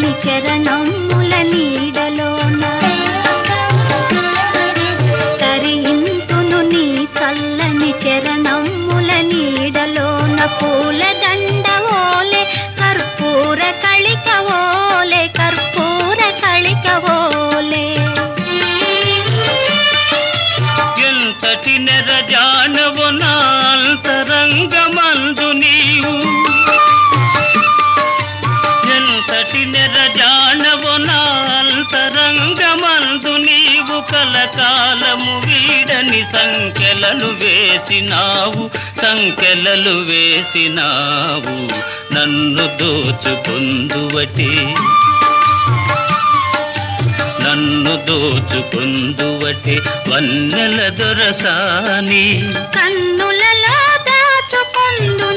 నీ చరణముల నీడలోన తరింతును నీ చల్లని చరణముల నీడలోన పూలదండ ఓలే కర్పూర కళిక ఓలే కర్పూర కళిక ఓలే ఎంతటి నెరజానవు నా అంతరంగమందు నీవు ఎంతటి నెరజానవు నా అంతరంగమందు నీవు కలకాలము వీడని సంఖ్యలను వేసినావు సంఖ్యలలు వేసినావు నన్ను దోచుకొందువటే నన్ను దోచుకొందువటే వన్నెల దొరసాని కన్నులలో దాచుకొందు